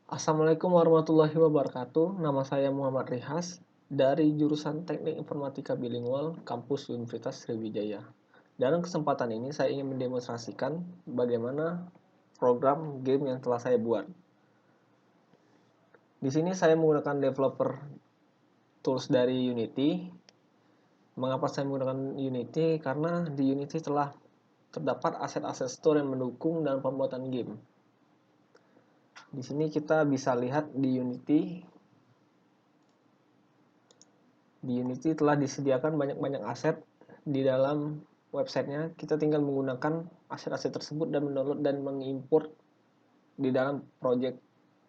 Assalamualaikum warahmatullahi wabarakatuh. Nama saya Muhammad Rihas dari jurusan Teknik Informatika Bilingual Kampus Universitas Sriwijaya. Dalam kesempatan ini saya ingin mendemonstrasikan bagaimana program game yang telah saya buat. Di sini saya menggunakan developer tools dari Unity. Mengapa saya menggunakan Unity? Karena di Unity telah terdapat aset-aset store yang mendukung dalam pembuatan game. Di sini kita bisa lihat di Unity telah disediakan banyak aset di dalam websitenya. Kita tinggal menggunakan aset-aset tersebut dan mendownload dan mengimport di dalam project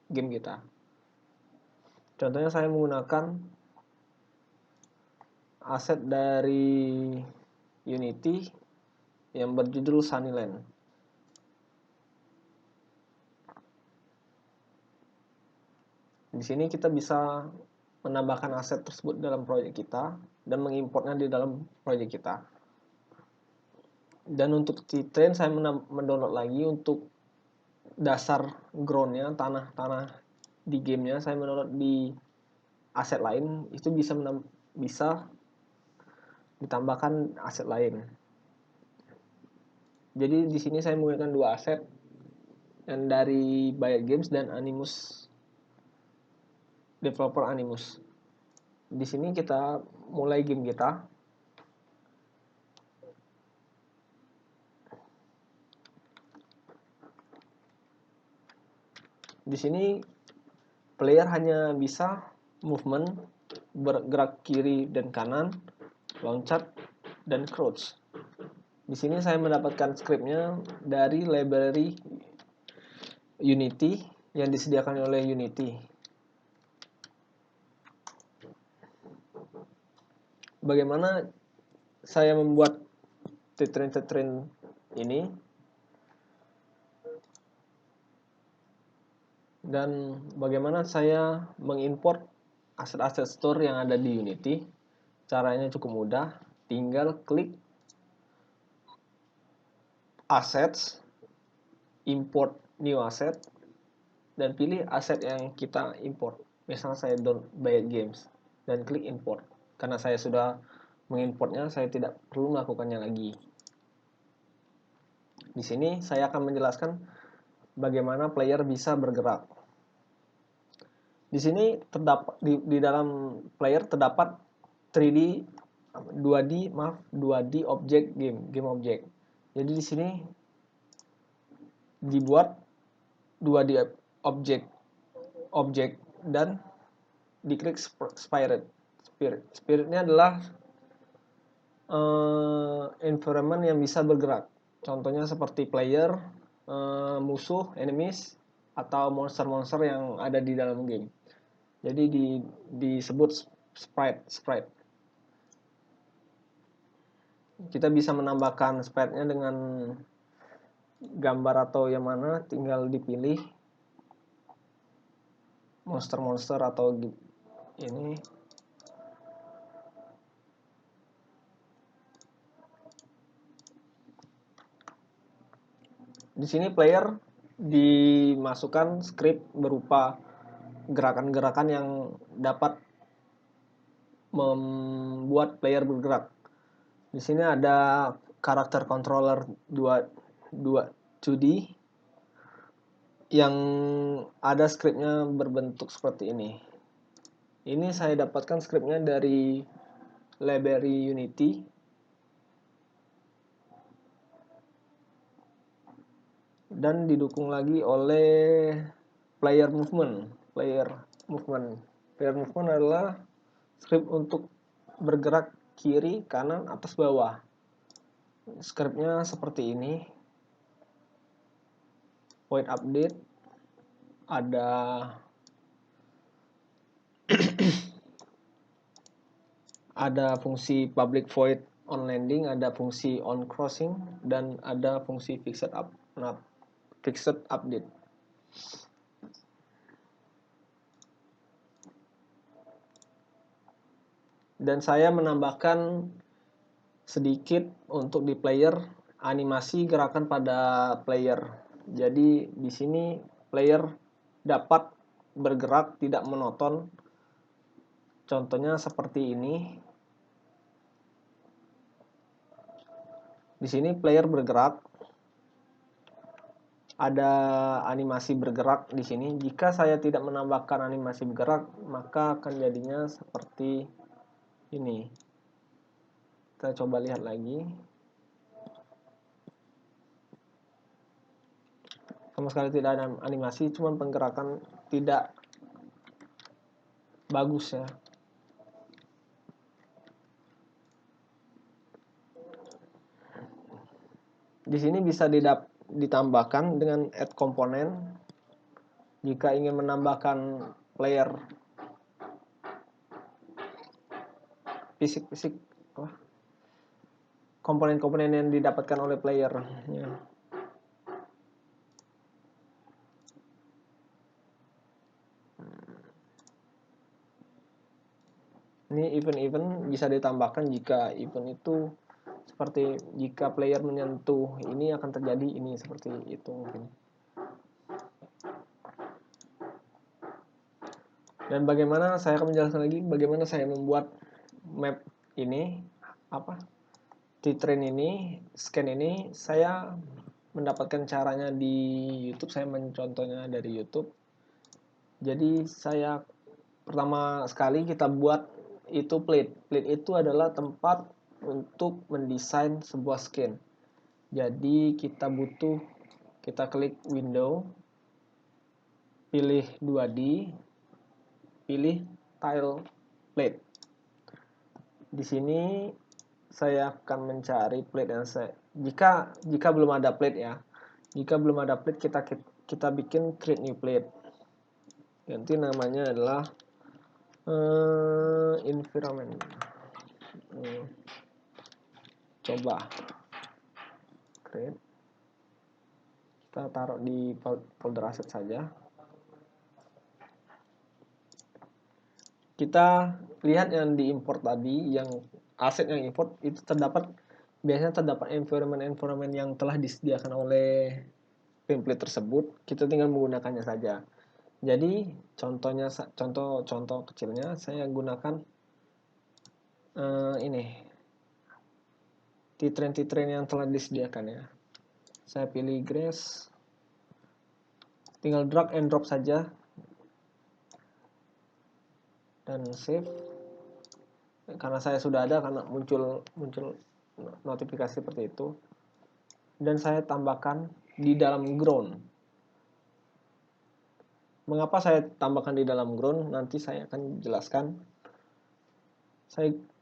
game kita. Contohnya saya menggunakan aset dari Unity yang berjudul Sunnyland. Di sini kita bisa menambahkan aset tersebut dalam proyek kita dan mengimportnya di dalam proyek kita. Dan untuk T-Train saya mendownload lagi untuk dasar groundnya, tanah di gamenya saya mendownload di aset lain. Itu bisa ditambahkan aset lain. Jadi di sini saya menggunakan dua aset yang dari Bayat Games dan Animus, developer Animus. Di sini kita mulai game kita. Di sini player hanya bisa movement, bergerak kiri dan kanan, loncat, dan crouch. Di sini saya mendapatkan scriptnya dari library Unity yang disediakan oleh Unity. Bagaimana saya membuat T-Train ini dan bagaimana saya mengimport aset-aset store yang ada di Unity. Caranya cukup mudah, tinggal klik assets, import new asset, dan pilih aset yang kita import. Misalnya saya download Bayat Games dan klik import. Karena saya sudah mengimportnya, saya tidak perlu melakukannya lagi. Di sini saya akan menjelaskan bagaimana player bisa bergerak. Di sini terdapat di dalam player terdapat 3D 2D object game object. Jadi di sini dibuat 2D object dan diklik spiritnya adalah environment yang bisa bergerak. Contohnya seperti player, musuh, enemies, atau monster-monster yang ada di dalam game. Jadi disebut sprite. Kita bisa menambahkan sprite-nya dengan gambar atau yang mana, tinggal dipilih monster-monster atau ini. Di sini player dimasukkan script berupa gerakan-gerakan yang dapat membuat player bergerak. Di sini ada karakter controller 2D yang ada scriptnya berbentuk seperti ini. Ini saya dapatkan scriptnya dari library Unity. Dan didukung lagi oleh player movement. Player movement adalah script untuk bergerak kiri, kanan, atas, bawah. Scriptnya seperti ini. Void update, ada ada fungsi public void on landing, ada fungsi on crossing, dan ada fungsi fixed update. Dan saya menambahkan sedikit untuk di player animasi gerakan pada player. Jadi di sini player dapat bergerak, tidak monoton. Contohnya seperti ini. Di sini player bergerak, ada animasi bergerak di sini. Jika saya tidak menambahkan animasi bergerak, maka akan jadinya seperti ini. Kita coba lihat lagi. Sama sekali tidak ada animasi, cuma penggerakan tidak bagus ya. Di sini bisa ditambahkan dengan add komponen. Jika ingin menambahkan player fisik-fisik, komponen-komponen yang didapatkan oleh player. Ini event-event bisa ditambahkan jika event itu seperti jika player menyentuh ini akan terjadi ini, seperti itu mungkin. Dan bagaimana saya akan menjelaskan lagi bagaimana saya membuat map ini, T-train ini, scan ini. Saya mendapatkan caranya di YouTube, saya mencontohnya dari YouTube. Jadi saya pertama sekali kita buat itu plate. Plate itu adalah tempat untuk mendesain sebuah scan. Jadi kita klik window, pilih 2D, pilih tile plate. Di sini saya akan mencari plate yang jika belum ada plate ya. Jika belum ada plate, kita bikin create new plate. Nanti namanya adalah environment. Coba create. Kita taruh di folder aset saja. Kita lihat yang diimport tadi, yang aset yang import itu biasanya terdapat environment yang telah disediakan oleh template tersebut. Kita tinggal menggunakannya saja. Jadi contoh kecilnya saya gunakan ini T-train yang telah disediakan ya. Saya pilih grass, tinggal drag and drop saja dan save. Karena saya sudah ada, karena muncul notifikasi seperti itu. Dan saya tambahkan di dalam ground. Mengapa saya tambahkan di dalam ground? Nanti saya akan jelaskan.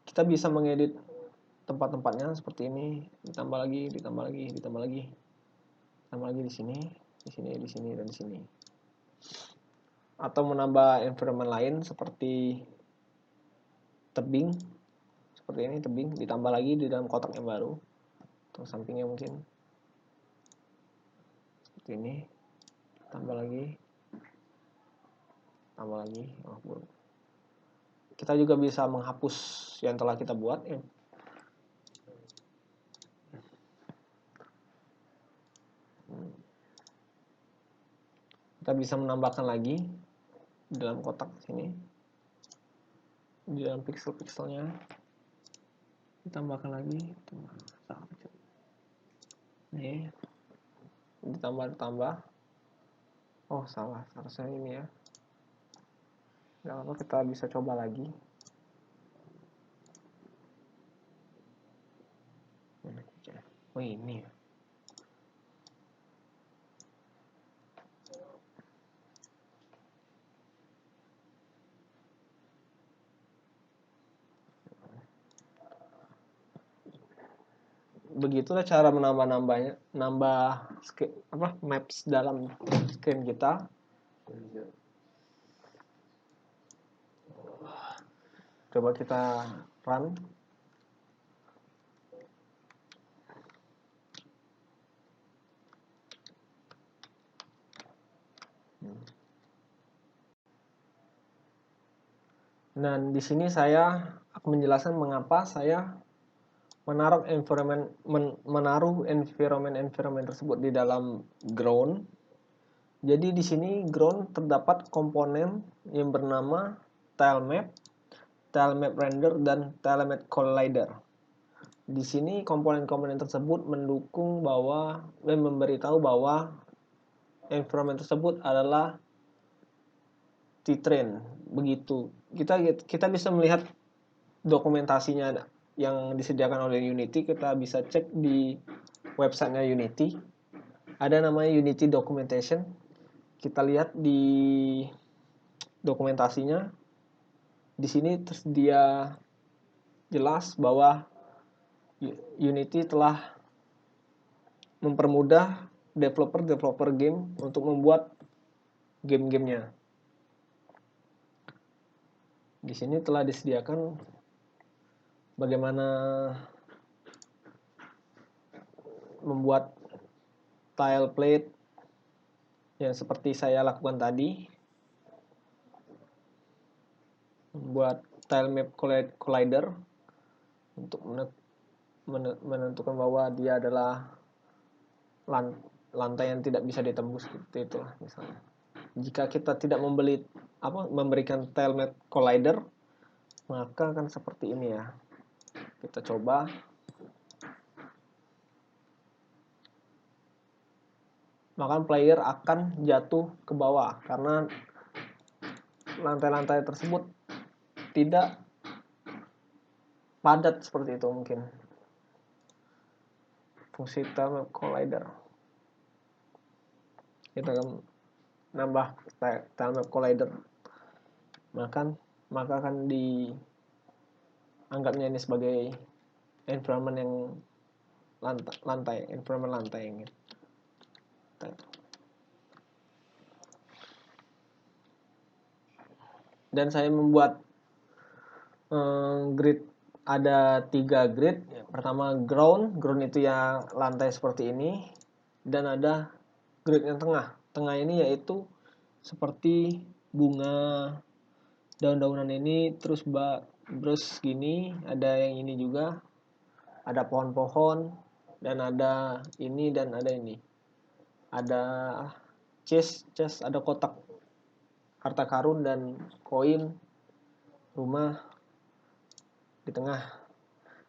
Kita bisa mengedit tempat-tempatnya seperti ini, ditambah lagi di sini, dan di sini. Atau menambah environment lain seperti tebing, seperti ini, tebing ditambah lagi di dalam kotak yang baru, atau sampingnya mungkin seperti ini, tambah lagi. Kita juga bisa menghapus yang telah kita buat ya. Kita bisa menambahkan lagi di dalam kotak sini, di dalam pixel-pixelnya ditambahkan lagi. Nih, ditambah. Oh salah, harusnya ini ya. Nggak apa-apa, kita bisa coba lagi. Oh ini ya. Begitulah cara nambah maps dalam screen kita. Coba kita run. Dan di sini saya akan menjelaskan mengapa saya menaruh environment tersebut di dalam ground. Jadi di sini ground terdapat komponen yang bernama tilemap, tilemap render, dan tilemap collider. Di sini komponen-komponen tersebut mendukung bahwa memberitahu bahwa environment tersebut adalah T-train. Begitu. Kita bisa melihat dokumentasinya yang disediakan oleh Unity. Kita bisa cek di websitenya Unity. Ada namanya Unity Documentation. Kita lihat di dokumentasinya. Di sini tersedia jelas bahwa Unity telah mempermudah developer game untuk membuat game-gamenya. Di sini telah disediakan bagaimana membuat tile plate yang seperti saya lakukan tadi, membuat tilemap collider untuk menentukan bahwa dia adalah lantai yang tidak bisa ditembus, seperti itulah misalnya. Jika kita tidak memberikan tilemap collider, maka akan seperti ini ya. Kita coba. Maka player akan jatuh ke bawah karena lantai-lantai tersebut tidak padat seperti itu mungkin. Fungsi tilemap collider. Kita akan nambah tilemap collider. Maka akan dianggapnya ini sebagai environment yang environment lantai yang ini. Dan saya membuat grid, ada 3 grid. Pertama ground itu ya lantai seperti ini, dan ada grid yang tengah ini yaitu seperti bunga, daun-daunan ini, terus gini, ada yang ini juga, ada pohon-pohon, dan ada ini, dan ada ini, ada chest, ada kotak harta karun dan koin, rumah di tengah.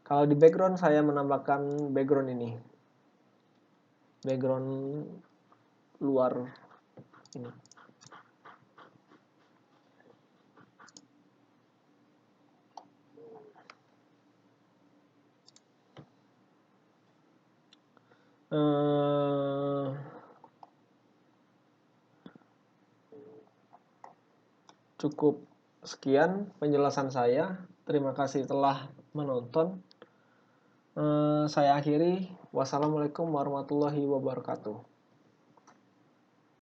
Kalau di background saya menambahkan background ini, background luar ini. Cukup sekian penjelasan saya. Terima kasih telah menonton. Saya akhiri. Wassalamualaikum warahmatullahi wabarakatuh.